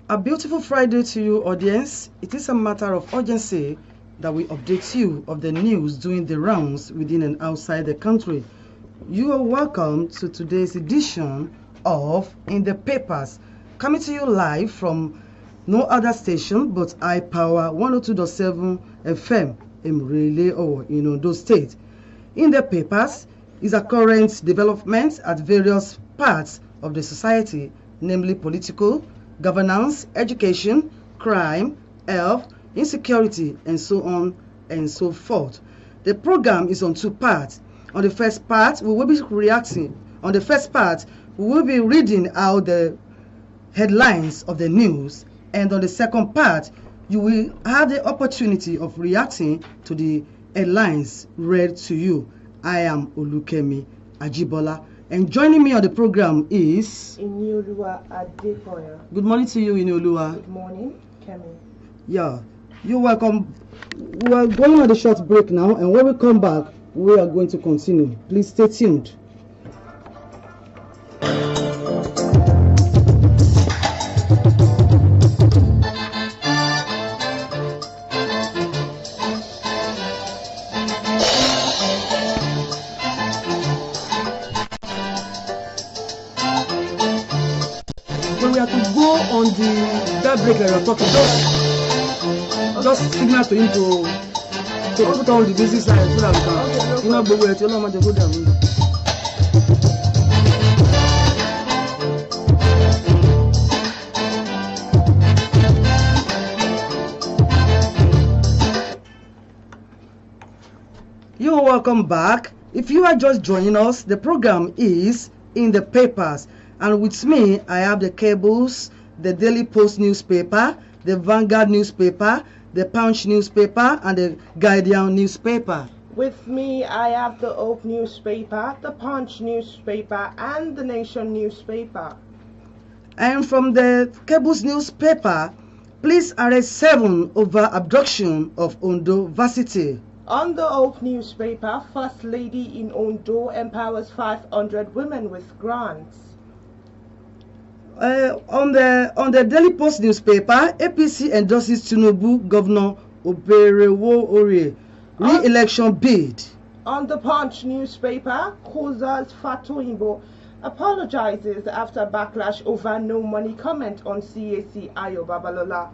A beautiful Friday to you, audience. It is a matter of urgency that we update you of the news doing the rounds within and outside the country. You are welcome to today's edition of In the Papers, coming to you live from no other station but iPower 102.7 FM in Relay or in Ondo State. In the Papers is a current development at various parts of the society, namely political, governance, education, crime, health, insecurity, and so on and so forth. The program is on two parts. On the first part, we will be reacting. On the first part, we will be reading out the headlines of the news. And on the second part, you will have the opportunity of reacting to the headlines read to you. I am Olukemi Ajibola. And joining me on the program is Inioluwa Adekoya. Good morning to you, Inioluwa. Good morning, Kemi. Yeah, you're welcome. We are going on a short break now, and when we come back, we are going to continue. Please stay tuned. When we have to go on that break that you're talking, just signal to him to put on the busy side so that we can, you know, but we're telling him to go down. You're welcome back. If you are just joining us, the program is In the Papers. And with me, I have the cables, the Daily Post newspaper, the Vanguard newspaper, the Punch newspaper, and the Guardian newspaper. With me, I have the Hope newspaper, the Punch newspaper, and the Nation newspaper. And from the cables newspaper, police arrest 7 over abduction of Ondo Varsity. On the Hope newspaper, First Lady in Ondo empowers 500 women with grants. On the Daily Post newspaper, APC endorses Tinubu Governor Oberewo Ore re-election bid. On the Punch newspaper, Koza's Fatoyinbo apologizes after backlash over no money comment on CAC Ayo Babalola.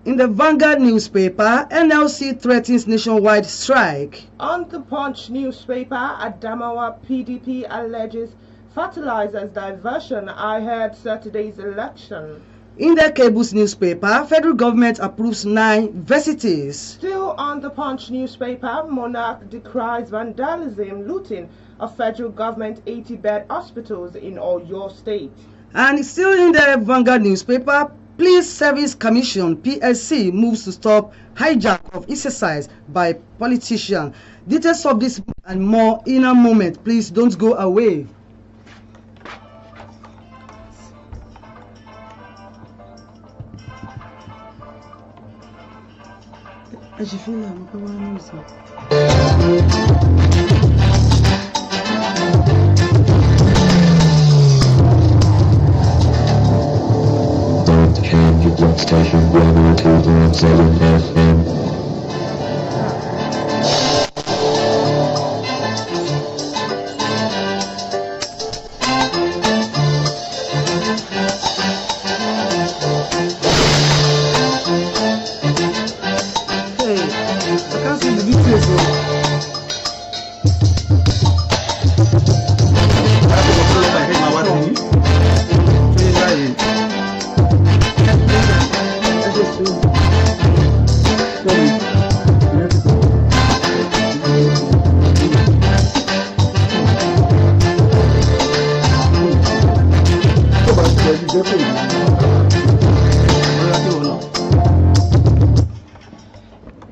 In the Vanguard newspaper, NLC threatens nationwide strike. On the Punch newspaper, Adamawa PDP alleges fertilizers diversion ahead Saturday's election. In the Cables newspaper, federal government approves 9 varsities. Still on the Punch newspaper, Monarch decries vandalism, looting of federal government 80-bed hospitals in Oyo State. And still in the Vanguard newspaper, Police Service Commission PSC moves to stop hijack of exercise by politicians. Details of this and more in a moment. Please don't go away. Station 102.7 FM.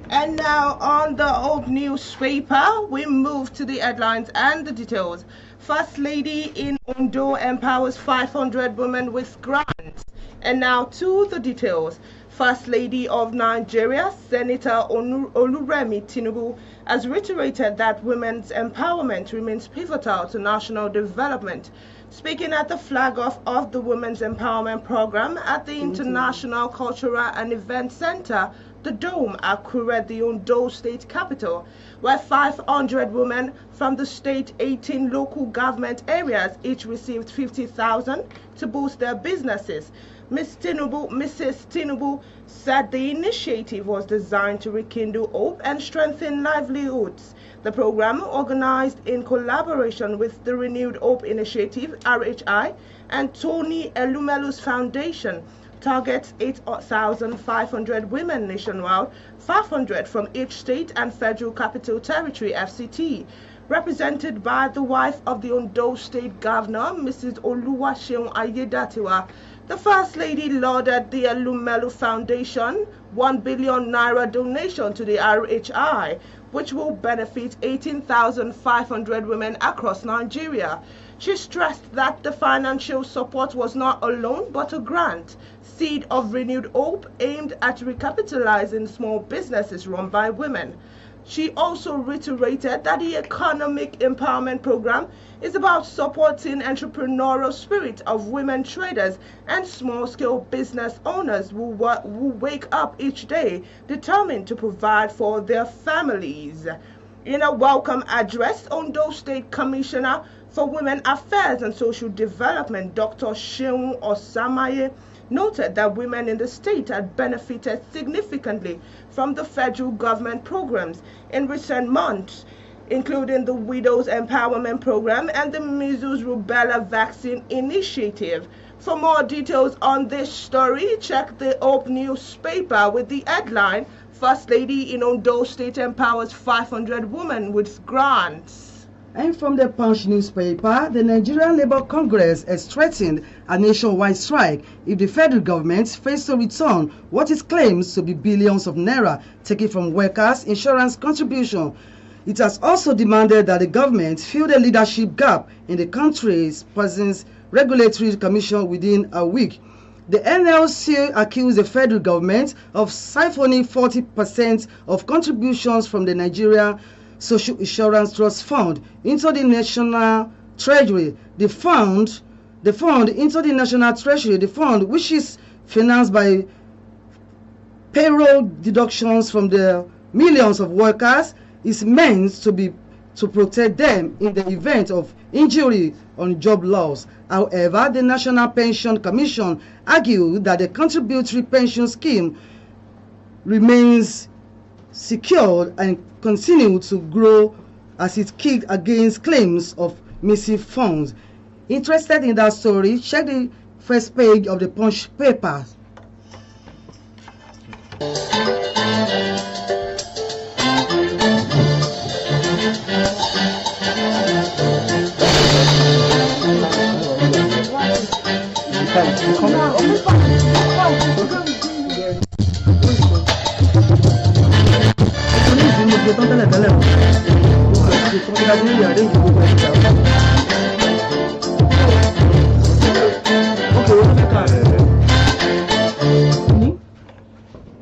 And now on the Hope newspaper, we move to the headlines and the details. First Lady in Ondo empowers 500 women with grants. And now to the details. First Lady of Nigeria, Senator Oluremi Tinubu, has reiterated that women's empowerment remains pivotal to national development. Speaking at the flag-off of the Women's Empowerment Program at the International Cultural and Event Center, the Dome, Akure, the Ondo State capital, where 500 women from the state 18 local government areas each received 50,000 to boost their businesses. Mrs. Tinubu said the initiative was designed to rekindle hope and strengthen livelihoods. The program, organized in collaboration with the Renewed Hope Initiative, RHI, and Tony Elumelu's Foundation, targets 8,500 women nationwide, 500 from each state and Federal Capital Territory, FCT. Represented by the wife of the Ondo State Governor, Mrs. Oluwaseun Ayedatiwa, the First Lady lauded the Elumelu Foundation 1 billion naira donation to the RHI, which will benefit 18,500 women across Nigeria. She stressed that the financial support was not a loan but a grant, seed of renewed hope aimed at recapitalizing small businesses run by women. She also reiterated that the Economic Empowerment Program is about supporting entrepreneurial spirit of women traders and small-scale business owners who wake up each day determined to provide for their families. In a welcome address, Ondo State Commissioner for Women Affairs and Social Development, Dr. Seun Osamaye, noted that women in the state had benefited significantly from the federal government programs in recent months, including the Widows Empowerment Program and the Measles Rubella Vaccine Initiative. For more details on this story, check the Hope newspaper with the headline, First Lady in Ondo State empowers 500 women with grants. And from the Punch newspaper, the Nigerian Labour Congress has threatened a nationwide strike if the federal government fails to return what it claims to be billions of naira taken from workers' insurance contribution. It has also demanded that the government fill the leadership gap in the country's present regulatory commission within a week. The NLC accused the federal government of siphoning 40% of contributions from the Nigeria Social Insurance Trust Fund into the National Treasury. The fund into the National Treasury, the fund which is financed by payroll deductions from the millions of workers, is meant to protect them in the event of injury on job loss. However, the National Pension Commission argued that the contributory pension scheme remains secured and continue to grow as it kicked against claims of missing funds. Interested in that story, check the first page of the Punch paper.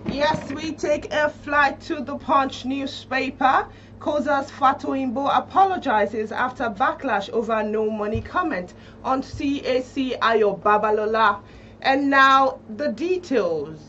Yes, we take a flight to the Punch newspaper. Kozas Fatoimbo apologizes after backlash over no money comment on CAC Ayo Babalola. And now the details.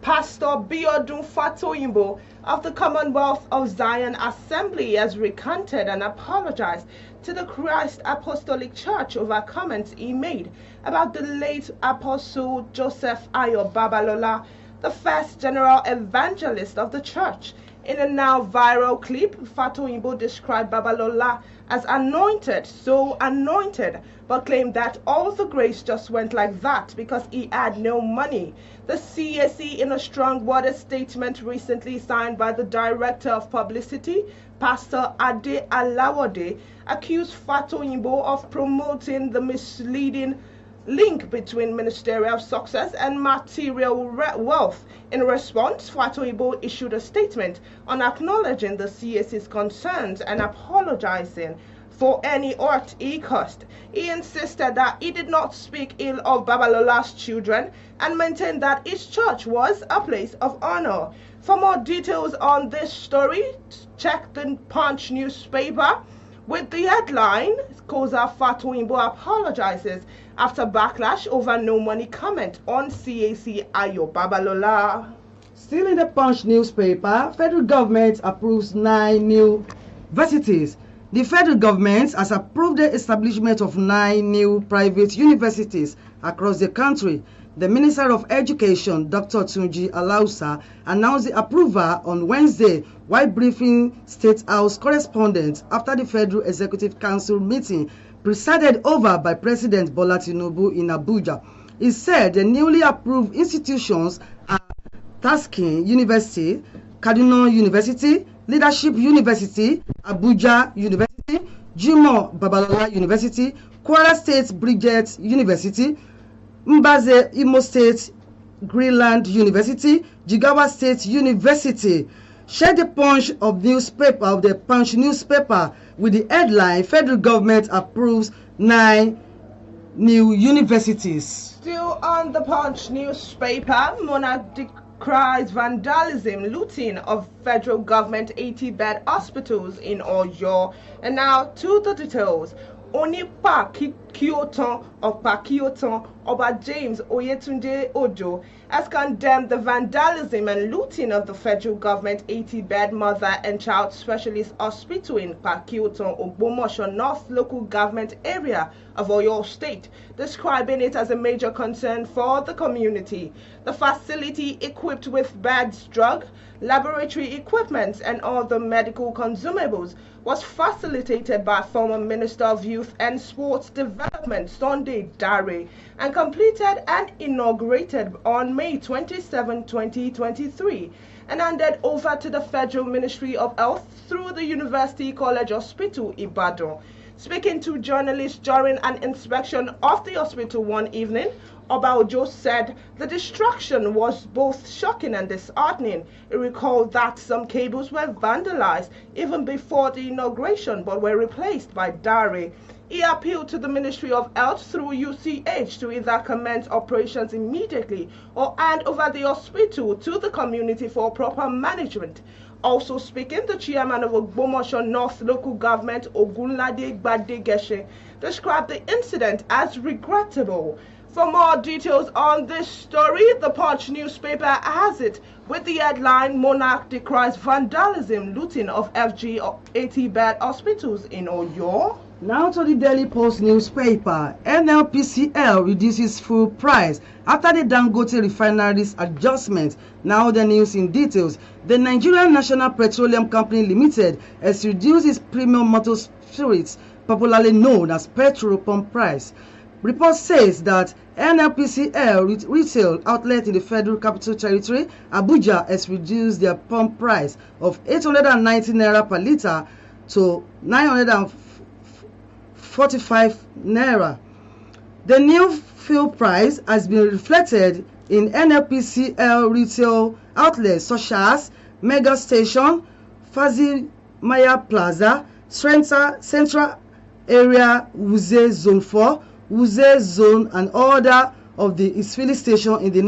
Pastor Biodun Fatoimbo of the Commonwealth of Zion Assembly has recanted and apologized to the Christ Apostolic Church over comments he made about the late Apostle Joseph Ayo Babalola, the first general evangelist of the church. In a now viral clip, Fatoimbo described Babalola as anointed, so anointed, but claimed that all the grace just went like that because he had no money. The CAC, in a strong worded statement recently signed by the Director of Publicity, Pastor Ade Alawode, accused Fatoimbo of promoting the misleading link between ministerial success and material wealth. In response, Fatoimbo issued a statement on acknowledging the CAC's concerns and apologizing for any hurt he caused. He insisted that he did not speak ill of Babalola's children and maintained that his church was a place of honor. For more details on this story, check the Punch newspaper with the headline, Koza Fatoyinbo apologizes after backlash over no money comment on CAC Ayo Babalola. Still in the Punch newspaper, federal government approves 9 new universities. The federal government has approved the establishment of 9 new private universities across the country. The Minister of Education, Dr. Tunji Alausa, announced the approval on Wednesday while briefing State House correspondents after the Federal Executive Council meeting presided over by President Bola Tinubu in Abuja. He said the newly approved institutions are Taskin University, Kaduna University, Leadership University, Abuja University, Jimoh Babalola University, Kwara State Bridget University, Mbaze Imo State Greenland University, Jigawa State University. Share the Punch of the Punch newspaper with the headline, Federal Government approves 9 new universities. Still on the Punch newspaper, Monarch decries vandalism, looting of federal government 80-bed hospitals in Oyo. And now to the details. Onipa Kyoton of Pakioton, Oba James Oyetunde Ojo, has condemned the vandalism and looting of the federal government 80-bed mother and child specialist hospital in Pakioton, Ogbomosho North local government area of Oyo State, describing it as a major concern for the community. The facility, equipped with beds, drug, laboratory equipment, and other medical consumables, was facilitated by former Minister of Youth and Sports Development Sunday Dare and completed and inaugurated on May 27, 2023 and handed over to the Federal Ministry of Health through the University College Hospital Ibadan. Speaking to journalists during an inspection of the hospital one evening, Oba Ojo said the destruction was both shocking and disheartening. He recalled that some cables were vandalized even before the inauguration but were replaced by Dare. He appealed to the Ministry of Health through UCH to either commence operations immediately or hand over the hospital to the community for proper management. Also speaking, the chairman of Ogbomosho North local government, Ogunlade Gbadegeshe, described the incident as regrettable. For more details on this story, the Punch newspaper has it with the headline, Monarch decries vandalism, looting of FG 80-bed hospitals in Oyo. Now to the Daily Post newspaper. NLPCL reduces fuel price after the Dangote refinery's adjustment. Now the news in details. The Nigerian National Petroleum Company Limited has reduced its premium motor spirits, popularly known as petrol pump price. Report says that NLPCL retail outlet in the Federal Capital Territory, Abuja, has reduced their pump price of 890 naira per litre to 945 naira. The new fuel price has been reflected in NLPCL retail outlets such as Mega Station, Fazi Maya Plaza, Central Area, Wuse Zone 4, Wuse Zone, and other of the filling station in the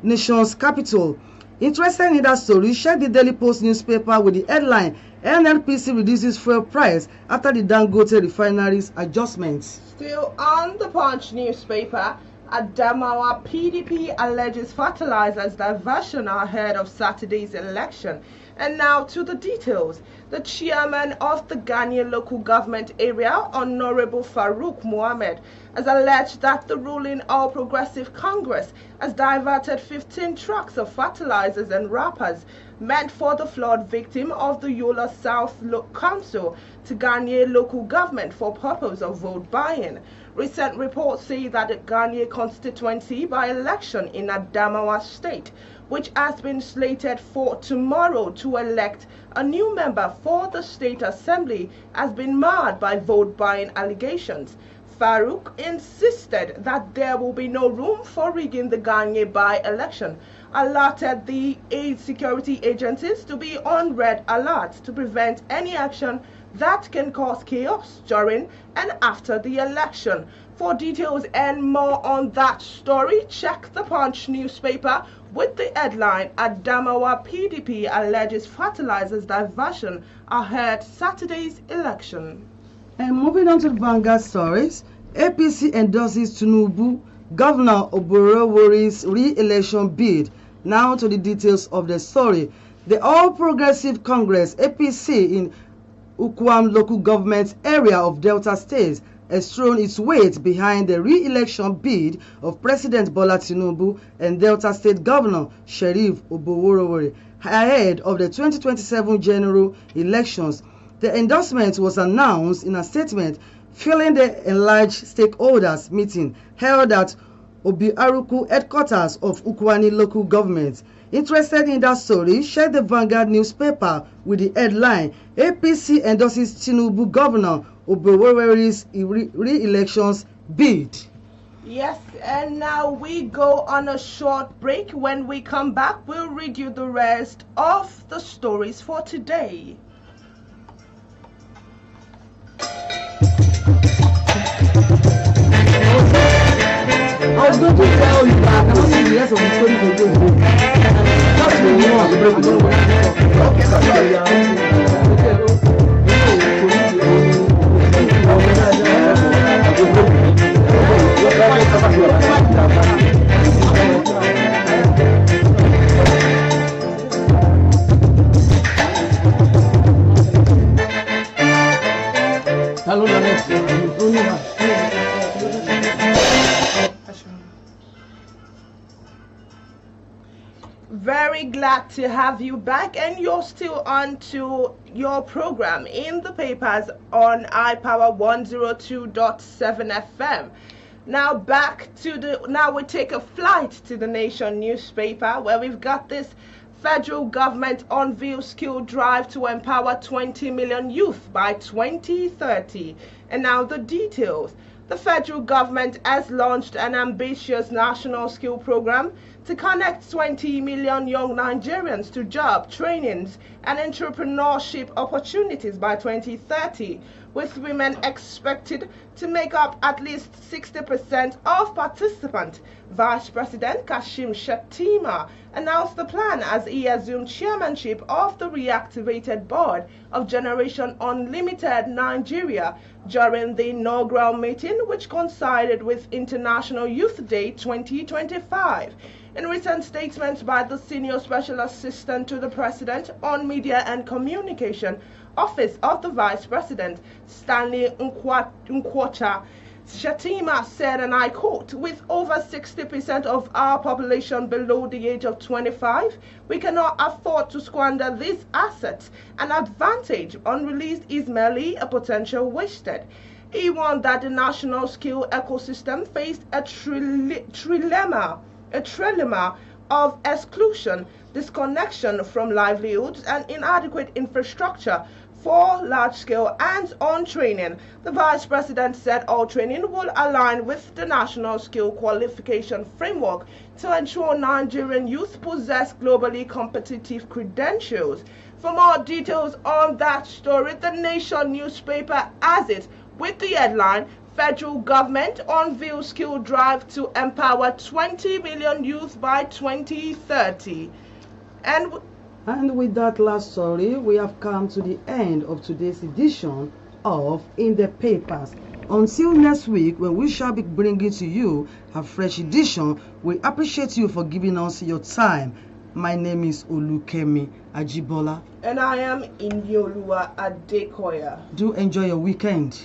nation's capital. Interested in that story, check the Daily Post newspaper with the headline, NNPC reduces fuel price after the Dangote refinery's adjustments. Still on the Punch newspaper, Adamawa PDP alleges fertilizers diversion ahead of Saturday's election. And now to the details. The chairman of the Ghanaian local government area, Honorable Farouk Mohammed, has alleged that the ruling All Progressive Congress has diverted 15 trucks of fertilizers and wrappers meant for the flood victim of the Yola South Council to Ghanaian local government for purpose of vote buying. Recent reports say that the Ghanaian constituency by-election in Adamawa State, which has been slated for tomorrow to elect a new member for the State Assembly, has been marred by vote-buying allegations. Farouk insisted that there will be no room for rigging the Ghanaian by-election, alerted the aid security agencies to be on red alert to prevent any action that can cause chaos during and after the election. For details and more on that story, check the Punch newspaper with the headline, Adamawa PDP alleges fertilizers diversion ahead Saturday's election. And moving on to the Vanguard stories, APC endorses Tinubu, Governor Oborowori's re-election bid. Now to the details of the story. The All Progressive Congress, APC, in Ukwam local government area of Delta State has thrown its weight behind the re-election bid of President Bola Tinubu and Delta State Governor Sheriff Oborowori ahead of the 2027 general elections. The endorsement was announced in a statement following the enlarged stakeholders meeting held at Obiaruku headquarters of Ukwani local government. Interested in that story, share the Vanguard newspaper with the headline, APC endorses Tinubu Governor Oborowori's re-elections bid. Yes, and now we go on a short break. When we come back, we'll read you the rest of the stories for today. I was going to tell you that I cannot see the rest of the story for you. Just when you want to break it Very glad to have you back, and you're still on to your program in the papers on iPower 102.7 FM. Now we take a flight to the Nation newspaper, where we've got this: federal government unveils skill drive to empower 20 million youth by 2030. And now the details. The federal government has launched an ambitious national skill program to connect 20 million young Nigerians to job trainings and entrepreneurship opportunities by 2030, with women expected to make up at least 60% of participants. Vice President Kashim Shettima announced the plan as he assumed chairmanship of the reactivated board of Generation Unlimited Nigeria during the inaugural meeting, which coincided with International Youth Day 2025. In recent statements by the Senior Special Assistant to the President on Media and Communication, Office of the Vice President, Stanley Nkwocha, Shettima said, and I quote, "With over 60% of our population below the age of 25, we cannot afford to squander these assets. An advantage unreleased is merely a potential wasted." He warned that the national skill ecosystem faced a trilemma of exclusion, disconnection from livelihoods, and inadequate infrastructure for large-scale hands-on training. The Vice President said all training will align with the National Skill Qualification Framework to ensure Nigerian youth possess globally competitive credentials. For more details on that story, the Nation newspaper has it with the headline, Federal Government Unveils Skill Drive to Empower 20 Million Youth by 2030. And with that last story, we have come to the end of today's edition of In the Papers. Until next week, when we shall be bringing to you a fresh edition, we appreciate you for giving us your time. My name is Olukemi Ajibola. And I am Indioluwa Adekoya. Do enjoy your weekend.